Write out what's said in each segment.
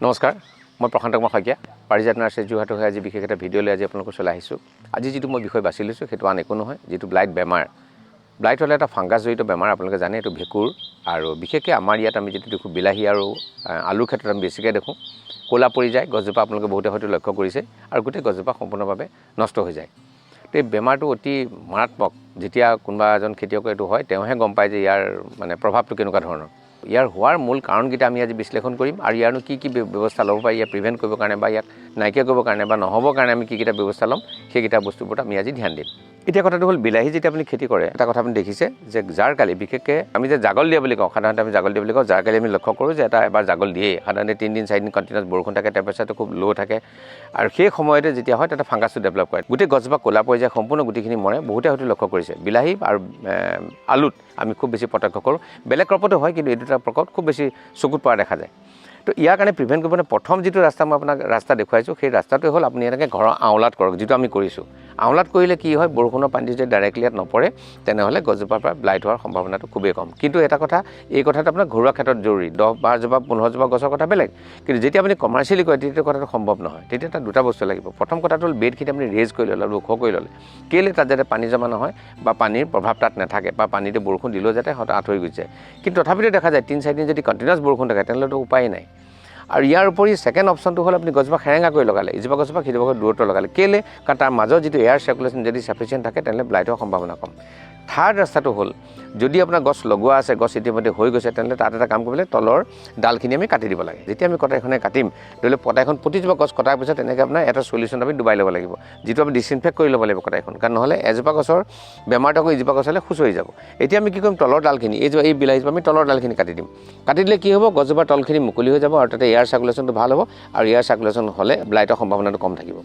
নমস্কাৰ মই প্ৰশান্ত কুমাৰ শইকীয়া পাৰিজাত নাৰ্চাৰী যোৰহাটৰ হৈ আজি বিশেষ এটা ভিডিঅ' লৈ আজি আপোনালোকক চলাই আহিছোঁ আজি যিটো মই বিষয় বাছি লৈছোঁ সেইটো আন একো নহয় যিটো ব্লাইট বেমাৰ ব্লাইট হ'লে এটা ফাংগাছজনিত বেমাৰ আপোনালোকে জানে এইটো ভেঁকুৰ আৰু বিশেষকৈ আমাৰ ইয়াত আমি যিটো দেখোঁ বিলাহী আৰু আলুৰ ক্ষেত্ৰত আমি বেছিকৈ দেখোঁ ক'লা পৰি যায় গছজোপা আপোনালোকে বহুতে হয়তো লক্ষ্য কৰিছে আৰু গোটেই গছজোপা সম্পূৰ্ণভাৱে নষ্ট হৈ যায় তো এই বেমাৰটো অতি মাৰাত্মক যেতিয়া কোনোবা এজন খেতিয়কৰ এইটো হয় তেওঁহে গম পায় যে ইয়াৰ মানে প্ৰভাৱটো কেনেকুৱা ধৰণৰ ইয়াৰ হোৱাৰ মূল কাৰণকেইটা আমি আজি বিশ্লেষণ কৰিম আৰু ইয়াৰনো কি ব্যৱস্থা ল'ব পাৰি ইয়াক প্ৰিভেণ্ট কৰিবৰ কাৰণে বা ইয়াক নাইকিয়া কৰিবৰ কাৰণে বা নহ'বৰ কাৰণে আমি কিটা ব্যৱস্থা ল'ম সেইকেইটা বস্তুবোৰত আমি আজি ধ্যান দিম এতিয়া কথাটো হ'ল বিলাহী যেতিয়া আপুনি খেতি কৰে এটা কথা আপুনি দেখিছে যে জাৰকালি বিশেষকৈ আমি যে জাগল দিয়া বুলি কওঁ সাধাৰণতে আমি জাগল দিয়া বুলি কওঁ জাৰকালি আমি লক্ষ্য কৰোঁ যে এটা এবাৰ জাগল দিয়েই সাধাৰণতে 3 দিন 4 দিন কণ্টিনিউছ বৰষুণ থাকে টেম্পাৰেচাৰটো খুব ল' থাকে আৰু সেই সময়তে যেতিয়া হয় তাতে ফাংগাছটো ডেভেলপ কৰে গোটেই গছজোপা ক'লা পৰি যায় সম্পূৰ্ণ গুটিখিনি মৰে বহুতে হয়তো লক্ষ্য কৰিছে বিলাহী আৰু আলুত আমি খুব বেছি প্ৰত্যক্ষ কৰোঁ বেলেগ ক্ৰপতো হয় কিন্তু এই দুটা প্ৰকট খুব বেছি চকুত পৰা দেখা যায় তো ইয়াৰ কাৰণে প্ৰিভেণ্ট কৰিবলৈ প্ৰথম যিটো ৰাস্তা মই আপোনাক ৰাস্তা দেখুৱাইছোঁ সেই ৰাস্তাটোৱে হ'ল আপুনি এনেকৈ ঘৰৰ আঁওলাত কৰক যিটো আমি কৰিছোঁ আঁওলাত কৰিলে কি হয় বৰষুণৰ পানী যদি ডাইৰেক্টলি ইয়াত নপৰে তেনেহ'লে গছজোপাৰ পৰা ব্লাইট হোৱাৰ সম্ভাৱনাটো খুবেই কম কিন্তু এটা কথা এই কথাটো আপোনাৰ ঘৰুৱা ক্ষেত্ৰত জৰুৰী 10-12জোপা 15জোপা গছৰ কথা বেলেগ কিন্তু যেতিয়া আপুনি কমাৰ্চিয়েলি কৰে তেতিয়া কথাটো সম্ভৱ নহয় তেতিয়া তাত দুটা বস্তু লাগিব প্ৰথম কথাটো হ'ল বেডখিনি আপুনি ৰেজ কৰি ল'লে ওখ কৰি ল'লে কেলৈ তাত যাতে পানী জমা নহয় বা পানীৰ প্ৰভাৱ তাত নাথাকে বা পানীতে বৰষুণ দিলেও যাতে হঠাৎ আঁতৰি গুচি যায় কিন্তু তথাপিতো দেখা যায় 3-4 দিন যদি কণ্টিনিউছ বৰষুণ থাকে তেনেহ'লেতো উপায় নাই আৰু ইয়াৰ উপৰি ছেকেণ্ড অপশ্যনটো হ'ল আপুনি গছজোপা সেৰেঙা কৰি লগালে ইজোপা গছজোপা সিজোপা দূৰত্ব লগালে কেলৈ কাৰণ তাৰ মাজৰ যিটো এয়াৰ চাৰ্কুলেশ্যন যদি চাফিচিয়েণ্ট থাকে তেনেহ'লে ব্লাইট হোৱাৰ সম্ভাৱনা কম থাৰ্ড ৰাস্তাটো হ'ল যদি আপোনাৰ গছ লগোৱা আছে গছ ইতিমধ্যে হৈ গৈছে তেনেহ'লে তাত এটা কাম কৰিবলৈ তলৰ ডালখিনি আমি কাটি দিব লাগে যেতিয়া আমি কটাৰীখনে কাটিম ধৰি লওক কটাৰীখন প্ৰতিজোপা গছ কটাৰ পিছত তেনেকৈ আপোনাৰ এটা চলিউশ্যন আমি ডুবাই ল'ব লাগিব যিটো আমি ডিছইনফেক্ট কৰি ল'ব লাগিব কটাৰীখন কাৰণ নহ'লে এজোপা গছৰ বেমাৰটো আকৌ ইজোপা গছলৈ খুচৰি যাব এতিয়া আমি কি কৰিম তলৰ ডালখিনি এই বিলাহীজোপা আমি তলৰ ডালখিনি কাটি দিম কাটি দিলে কি হ'ব গছজোপাৰ তলখিনি মুকলি হৈ যাব আৰু তাতে এয়াৰ চাৰ্কুলেশ্যনটো ভাল হ'ব আৰু এয়াৰ চাৰ্কুলেশ্যন হ'লে ব্লাইটৰ সম্ভাৱনাটো কম থাকিব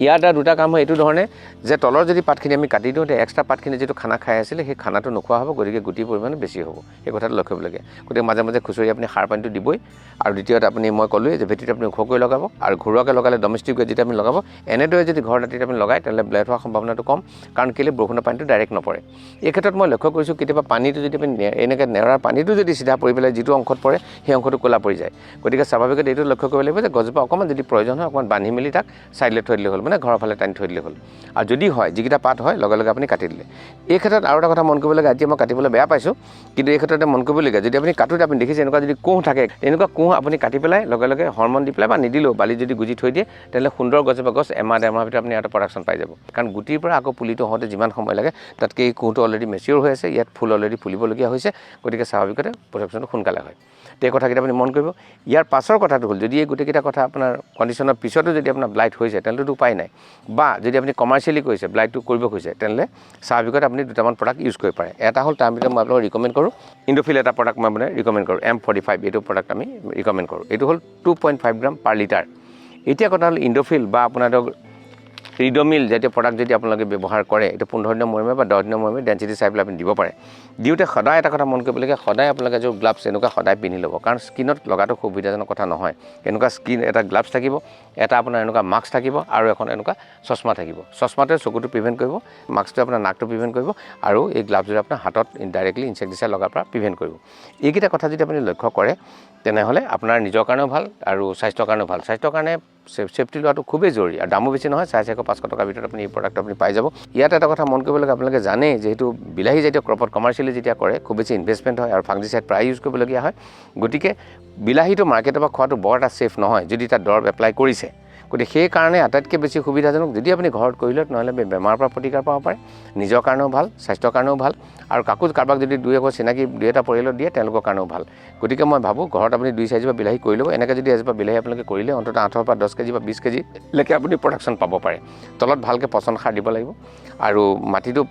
ইয়াৰ দ্বাৰা দুটা কাম হয় এইটো ধৰণে যে তলৰ যদি পাতখিনি আমি কাটি দিওঁ তেতিয়া এক্সট্ৰা পাতখিনি যিটো খানা খাই আছিলে সেই খানাটো নোখোৱা হ'ব গতিকে গুটিৰ পৰিমাণ বেছি হ'ব এই কথাটো লক্ষ্য কৰিবলগীয়া গতিকে মাজে মাজে খুচৰি আপুনি সাৰ পানীটো দিবই আৰু দ্বিতীয়তে আপুনি মই ক'লোৱেই যে ভেটিটো আপুনি ওখ কৰি লগাব আৰু ঘৰুৱাকৈ লগালে ডমেষ্টিক ৱে যেতিয়া আপুনি লগাব এনেদৰে যদি ঘৰ দাঁতিত আপুনি লগায় তেনেহ'লে ব্লাইট হোৱাৰ সম্ভাৱনাটো কম কাৰণ কেলৈ বৰষুণৰ পানীটো ডাইৰেক্ট নপৰে এই ক্ষেত্ৰত মই লক্ষ্য কৰিছোঁ কেতিয়াবা পানীটো যদি আপুনি এনেকৈ নেৰাৰ পানীটো যদি চিধা পৰি পেলাই যিটো অংশত পৰে সেই অংশটো ক'লা পৰি যায় গতিকে স্বাভাৱিকতে এইটো লক্ষ্য কৰিব লাগিব যে গছজোপা অকণমান যদি প্ৰয়োজন হয় অকণমান বান্ধি মেলি তাক চাইডলৈ থৈ দিলে হ'ল মানে ঘৰৰ ফালে টানি থৈ দিলে হ'ল আৰু যদি হয় যিকেইটা পাত হয় লগে লগে আপুনি কাটি দিলে এই ক্ষেত্ৰত আৰু এটা কথা মন কৰিবলগীয়া এতিয়া মই কাটিবলৈ বেয়া পাইছোঁ কিন্তু এই ক্ষেত্ৰতে মন কৰিবলগীয়া যদি আপুনি কাটোতে আপুনি দেখিছে এনেকুৱা যদি কোঁহ থাকে এনেকুৱা কোঁহ আপুনি কাটি পেলাই লগে লগে হৰমন দি পেলাই বা নিদিলেও বালি যদি গুজি থৈ দিয়ে তেনেহ'লে সুন্দৰ গছজোপা গছ এমাহ ডেৰমাহৰ ভিতৰত আপুনি এটা প্ৰডাকশ্যন পাই যাব কাৰণ গুটিৰ পৰা আকৌ পুলিটো হওঁতে যিমান সময় লাগে তাতকৈ এই কোঁহটো অলৰেডি মেচিয়ৰ হৈ আছে ইয়াত ফুল অলৰেডি ফুলিবলগীয়া হৈছে গতিকে স্বাভাৱিকতে প্ৰডাকশ্যনটো সোনকালে হয় এই কথাকেইটা আপুনি মন কৰিব ইয়াৰ পাছৰ কথাটো হ'ল যদি এই গোটেইকেইটা কথা আপোনাৰ কণ্ডিশ্যনৰ পিছতো যদি আপোনাৰ ব্লাইট হৈছে তেনেহ'লেতো উপায় নাই বা যদি আপুনি কমাৰ্চিয়েলি কৰিছে ব্লাইটটো কৰিব খুজিছে তেনেহ'লে স্বাভাৱিকতে আপুনি দুটামান প্ৰডাক্ট ইউজ কৰিব পাৰে এটা হ'ল তাৰ ভিতৰত মই আপোনাক ৰিকমেণ্ড কৰোঁ ইণ্ডোফিল এটা প্ৰডাক্ট মই মানে ৰিকমেণ্ড কৰোঁ M45 এইটো প্ৰডাক্ট আমি ৰিকমেণ্ড কৰোঁ এইটো হ'ল 2.5 গ্ৰাম পাৰ লিটাৰ এতিয়া কথা হ'ল ইণ্ডোফিল বা আপোনাৰ ৰিডমিল জাতীয় প্ৰডাক্ট যদি আপোনালোকে ব্যৱহাৰ কৰে এইটো 15 দিনৰ মূৰে বা 10 দিনৰ মূৰে ডেঞ্চিটি চাই পেলাই আপুনি দিব পাৰে দিওঁতে সদায় এটা কথা মন কৰিবলগীয়া সদায় আপোনালোকে এযোৰ গ্লাভছ এনেকুৱা সদায় পিন্ধি ল'ব কাৰণ স্কিনত লগাটো সুবিধাজনক কথা নহয় এনেকুৱা স্কিন এটা গ্লাভছ থাকিব এটা আপোনাৰ এনেকুৱা মাস্ক থাকিব আৰু এখন এনেকুৱা চশমা থাকিব চশমাটোৱে চকুটো প্ৰিভেণ্ট কৰিব মাস্কটোৱে আপোনাৰ নাকটো প্ৰিভেণ্ট কৰিব আৰু এই গ্লাভছযোৰে আপোনাৰ হাতত ডাইৰেক্টলি ইনচেক্টিচাইড লগাৰ পৰা প্ৰিভেণ্ট কৰিব এইকেইটা কথা যদি আপুনি লক্ষ্য কৰে তেনেহ'লে আপোনাৰ নিজৰ কাৰণেও ভাল আৰু স্বাস্থ্যৰ কাৰণেও ভাল স্বাস্থ্যৰ কাৰণে সেফটি লোৱাটো খুবেই জৰুৰী আৰু দামো বেছি নহয় 400-500 টকাৰ ভিতৰত আপুনি এই প্ৰডাক্ট আপুনি পাই যাব ইয়াত এটা কথা মন কৰিবলগীয়া আপোনালোকে জানে যিহেতু বিলাহী জাতীয় ক্ৰপত কমাৰ্চিয়েলি যেতিয়া কৰে খুব বেছি ইনভেষ্টমেণ্ট হয় আৰু ফাংজিচাইড প্ৰায় ইউজ কৰিবলগীয়া হয় গতিকে বিলাহীটো মাৰ্কেটৰ পৰা খোৱাটো বৰ এটা ছেফ নহয় যদি তাত দৰৱ এপ্লাই কৰিছে গতিকে সেইকাৰণে আটাইতকৈ বেছি সুবিধাজনক যদি আপুনি ঘৰত কৰিলে নহ'লে বেমাৰৰ পৰা প্ৰতিকাৰ পাব পাৰে নিজৰ কাৰণেও ভাল স্বাস্থ্যৰ কাৰণেও ভাল আৰু কাৰোবাক যদি দুই এঘৰ চিনাকি দুই এটা পৰিয়ালত দিয়ে তেওঁলোকৰ কাৰণেও ভাল গতিকে মই ভাবোঁ ঘৰত আপুনি 2-4 জোপা বিলাহী কৰি ল'ব এনেকৈ যদি এজোপা বিলাহী আপোনালোকে কৰিলে অন্ততঃ 8 পৰা 10 কেজি বা 20 কেজিলৈকে আপুনি প্ৰডাকশ্যন পাব পাৰে তলত ভালকৈ পচন সাৰ দিব লাগিব আৰু মাটিটো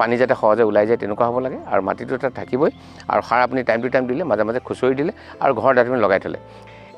পানী যাতে সহজে ওলাই যায় তেনেকুৱা হ'ব লাগে আৰু মাটিটো তাত থাকিবই আৰু সাৰ আপুনি টাইম টু টাইম দিলে মাজে মাজে খুচৰি দিলে আৰু ঘৰত আপুনি লগাই থ'লে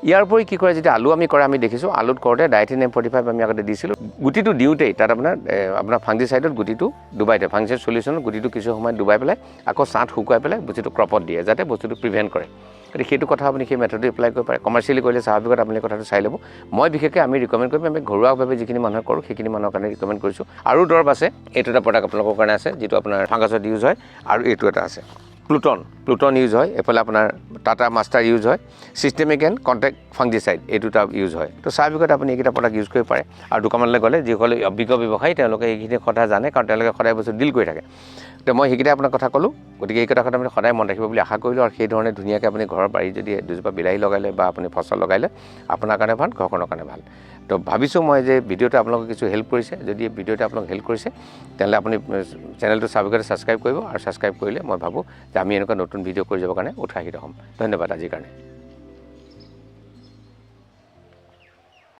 ইয়াৰ উপৰি কি কৰে যেতিয়া আলু আমি কৰে আমি দেখিছোঁ আলুত কৰোঁতে ডাইথিন M45 আমি আগতে দিছিলোঁ গুটিটো দিওঁতেই তাত আপোনাৰ ফাংজিচাইডত গুটিটো ডুবাই দিয়ে ফাংজিচাইড চলিউশ্যনত গুটিটো কিছু সময় ডুবাই পেলাই আকৌ ছাঁত শুকুৱাই পেলাই বস্তুটো ক্ৰপত দিয়ে যাতে বস্তুটো প্ৰিভেণ্ট কৰে গতিকে সেইটো কথা আপুনি সেই মেথডটো এপ্লাই কৰিব পাৰে কমাৰ্চিয়েলি কৰিলে স্বাভাৱিকতে আপুনি কথাটো চাই ল'ব মই বিশেষকৈ আমি ৰিকমেণ্ড কৰিম আমি ঘৰুৱাভাৱে যিখিনি মানুহে কৰোঁ সেইখিনি মানুহৰ কাৰণে ৰিকমেণ্ড কৰিছোঁ আৰু দৰৱ আছে এইটো এটা প্ৰডাক্ট আপোনালোকৰ কাৰণে আছে যিটো আপোনাৰ ফাংগাছত ইউজ হয় আৰু এইটো এটা আছে প্লুটন ইউজ হয়, এফালে আপোনাৰ টাটা মাষ্টাৰ ইউজ হয়, চিষ্টেমিক এণ্ড কণ্টেক্ট ফাংগিচাইড এই দুটা ইউজ হয়। তো স্বাভাৱিকতে আপুনি এইকেইটা প্ৰডাক্ট ইউজ কৰিব পাৰে। আৰু দোকানলৈ গ'লে যিসকলে অভিজ্ঞ ব্যৱসায়ী তেওঁলোকে এইখিনি কথা জানে, কাৰণ তেওঁলোকে সদায় বস্তু ডিল কৰি থাকে। তো মই সেইকেইটা আপোনাক কথা ক'লোঁ, গতিকে এই কথা আপুনি সদায় মন ৰাখিব বুলি আশা কৰিলোঁ। আৰু সেইধৰণে ধুনীয়াকৈ আপুনি ঘৰৰ বাৰীত যদি দুজোপা বিলাহী লগালে বা আপুনি ফচল লগালে আপোনাৰ কাৰণে ভাল, ঘৰখনৰ কাৰণে ভাল। তো ভাবিছোঁ মই যে ভিডিঅ'টো আপোনালোকক কিছু হেল্প কৰিছে। যদি ভিডিঅ'টো আপোনাক হেল্প কৰিছে তেনেহ'লে আপুনি চেনেলটো স্বাভাৱিকতে ছাবস্ক্ৰাইব কৰিব, আৰু ছাবস্ক্ৰাইব কৰিলে মই ভাবোঁ যে আমি এনেকুৱা নতুন ভিডিঅ' কৰি যাবৰ কাৰণে উৎসাহিত হ'ম। ধন্যবাদ আজিৰ কাৰণে।